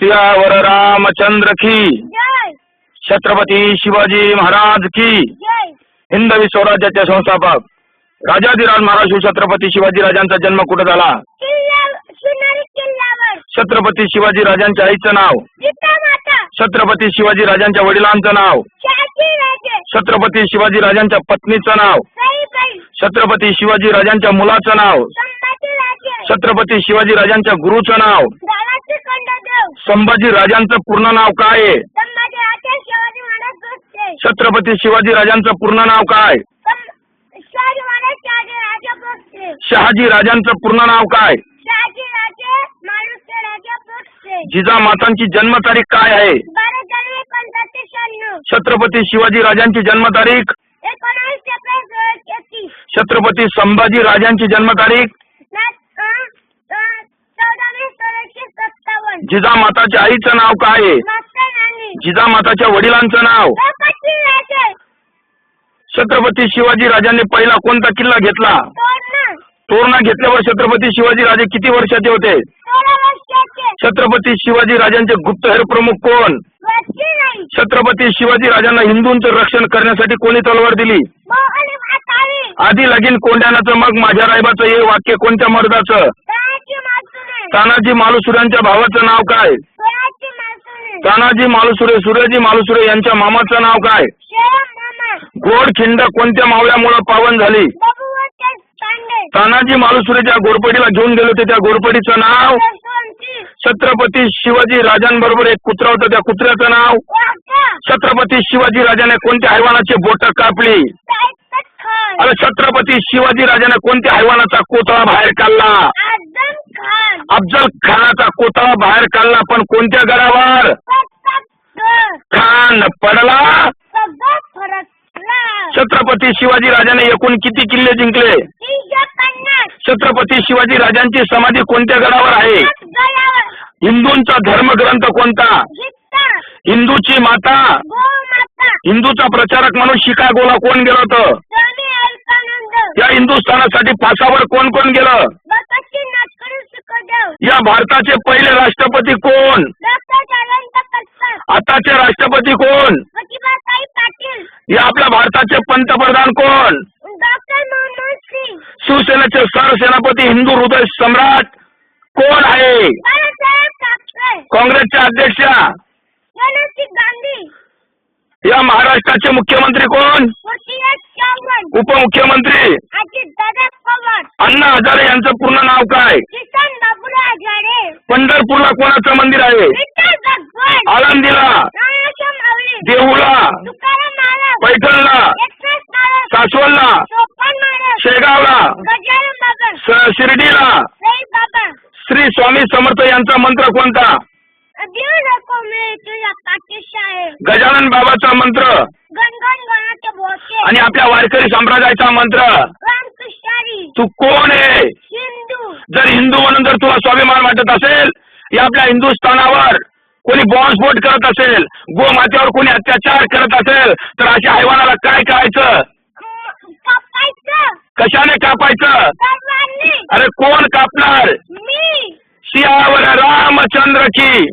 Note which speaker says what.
Speaker 1: सियावर रामचंद्र की
Speaker 2: जय.
Speaker 1: छत्रपती शिवाजी महाराज की
Speaker 2: जय.
Speaker 1: हिंदवी स्वराज्याचे संस्थापक राजाधिराज महाराज छत्रपती शिवाजी राजांचा जन्म कुठे झाला?
Speaker 2: शिवनेरी किल्ल्यावर.
Speaker 1: छत्रपती शिवाजी राजांच्या आईचं नाव?
Speaker 2: जिजामाता.
Speaker 1: छत्रपती शिवाजी राजांच्या वडिलांचं नाव?
Speaker 2: शहाजीराजे.
Speaker 1: छत्रपती शिवाजी राजांच्या पत्नीचं नाव?
Speaker 2: सईबाई.
Speaker 1: छत्रपती शिवाजी राजांच्या मुलाचं नाव?
Speaker 2: संभाजीराजे.
Speaker 1: छत्रपती शिवाजी राजांच्या गुरुचं नाव?
Speaker 2: दादाजी खंडदेव.
Speaker 1: संभाजी राजांचं पूर्ण नाव काय आहे?
Speaker 2: संभाजीराजे शिवाजी महाराज भोसले.
Speaker 1: छत्रपती शिवाजी राजांचं पूर्ण नाव काय?
Speaker 2: शिवाजी महाराज शहाजीराजे भोसले.
Speaker 1: शहाजी राजांचं पूर्ण नाव काय?
Speaker 2: शहाजीराजे मालुसराजे भोसले.
Speaker 1: जिजामातांची जन्मतारीख काय आहे?
Speaker 2: 12 जानेवारी 1596.
Speaker 1: छत्रपती शिवाजी राजांची जन्मतारीख?
Speaker 2: 19 एप्रिल 1633.
Speaker 1: छत्रपती संभाजी राजांची जन्मतारीख?
Speaker 2: 14 मे 1657.
Speaker 1: जिजामाताच्या आईचं नाव काय आहे?
Speaker 2: मास्टर राणी.
Speaker 1: जिजामाताच्या वडिलांचं नाव?
Speaker 2: संभाजीराजे.
Speaker 1: छत्रपती शिवाजी राजांनी पहिला कोणता किल्ला घेतला?
Speaker 2: तोरणा.
Speaker 1: तोरणा घेतल्यावर छत्रपती शिवाजी राजे किती वर्षाचे होते?
Speaker 2: 16 वर्षाचे.
Speaker 1: छत्रपती शिवाजी राजांचे गुप्तहेर प्रमुख कोण?
Speaker 2: वजीराई.
Speaker 1: छत्रपती शिवाजी राजांना हिंदूंचं रक्षण करण्यासाठी कोणी तलवार दिली?
Speaker 2: मोहन आतावी.
Speaker 1: आधी लगीन कोंड्यानाचं मग माझ्या रायबाचं हे वाक्य कोणत्या मर्दाचं?
Speaker 2: तानाजी मालुसरे.
Speaker 1: तानाजी मालुसुऱ्यांच्या भावाचं नाव काय?
Speaker 2: स्वराजी मालुसरे.
Speaker 1: तानाजी मालुसुरे सूर्यजी मालुसुरे यांच्या मामाचं नाव काय?
Speaker 2: शेरम मामा.
Speaker 1: गोडखिंड कोणत्या मावळ्यामुळे पावन झाली?
Speaker 2: बबुवंत तांडे.
Speaker 1: तानाजी मालुसुरेच्या घोरपडीला घेऊन गेले होते त्या घोरपडीचं नाव?
Speaker 2: जसवंती.
Speaker 1: छत्रपती शिवाजी राजांबरोबर एक कुत्रा होता त्या कुत्र्याचं नाव?
Speaker 2: वाघा.
Speaker 1: छत्रपती शिवाजी राजाने कोणत्या हैवानाची बोटं कापली?
Speaker 2: सायकत खान.
Speaker 1: अरे छत्रपती शिवाजी राजाने कोणत्या हैवानाचा कोतळा बाहेर काढला?
Speaker 2: आझम खान.
Speaker 1: अफजल खानाचा कोतळा बाहेर काढला पण कोणत्या गडावर?
Speaker 2: प्रतापगड.
Speaker 1: खान पडला.
Speaker 2: सगळं फरकला.
Speaker 1: छत्रपती शिवाजी राजाने एकूण किती किल्ले जिंकले?
Speaker 2: 350.
Speaker 1: छत्रपती शिवाजी राजांची समाधी कोणत्या गडावर आहे?
Speaker 2: गडावर.
Speaker 1: हिंदूंचा धर्मग्रंथ कोणता?
Speaker 2: गीता.
Speaker 1: हिंदूची माता?
Speaker 2: गोमाता.
Speaker 1: हिंदूचा प्रचारक म्हणून शिकागोला कोण गेलं होतं?
Speaker 2: स्वामी विवेकानंद.
Speaker 1: या हिंदुस्थानासाठी फासावर कोण कोण गेलं?
Speaker 2: बकाशीनाथ करू सुखदेव.
Speaker 1: या भारताचे पहिले राष्ट्रपती कोण?
Speaker 2: डॉक्टर जयंत कटकर.
Speaker 1: आताचे राष्ट्रपती कोण?
Speaker 2: प्रतिभाताई पाटील.
Speaker 1: या आपल्या भारताचे पंतप्रधान कोण?
Speaker 2: डॉक्टर मनमोहन सिंग.
Speaker 1: शिवसेनेचे सरसेनापती हिंदू हृदय सम्राट कोण आहे?
Speaker 2: बाळासाहेब ठाकरे.
Speaker 1: काँग्रेसच्या अध्यक्षा?
Speaker 2: प्रणव गांधी.
Speaker 1: या महाराष्ट्राचे मुख्यमंत्री कोण?
Speaker 2: पृथ्वीराज चव्हाण.
Speaker 1: उपमुख्यमंत्री?
Speaker 2: अजितदादा पवार.
Speaker 1: अण्णा हजारे यांचं पूर्ण नाव काय?
Speaker 2: किसन बाबूराव आघाडे.
Speaker 1: पंढरपूरला कोणाचं मंदिर आहे?
Speaker 2: विठ्ठल भगवान.
Speaker 1: आळंदीला?
Speaker 2: रामेश्वर माऊली.
Speaker 1: देहूला?
Speaker 2: तुकाराम महाराज.
Speaker 1: पैठणला?
Speaker 2: एक्सप्रेस महाराज.
Speaker 1: सासवडला?
Speaker 2: सोपान महाराज.
Speaker 1: शेगावला?
Speaker 2: गजानन बाबा.
Speaker 1: शिर्डीला?
Speaker 2: साई बाबा.
Speaker 1: श्री स्वामी समर्थ यांचा मंत्र कोणता?
Speaker 2: देव नको मी तुझ्या पाठीशी आहे.
Speaker 1: गजानन बाबाचा मंत्र?
Speaker 2: गणगण गणाचे भोसे.
Speaker 1: आणि आपल्या वारकरी संप्रदायाचा मंत्र?
Speaker 2: रामकृष्णारी.
Speaker 1: तू कोण आहे?
Speaker 2: हिंदू.
Speaker 1: जर हिंदू म्हणून जर तुला स्वाभिमान वाटत असेल, या आपल्या हिंदुस्थानावर कोणी बॉम्बस्फोट करत असेल, गोमातेवर कोणी अत्याचार करत असेल तर अशा हैवानाला काय करायचं?
Speaker 2: कापायचं.
Speaker 1: कशाने कापायचं?
Speaker 2: सर्वांनी.
Speaker 1: अरे कोण कापणार?
Speaker 2: मी.
Speaker 1: सियावर रामचंद्र की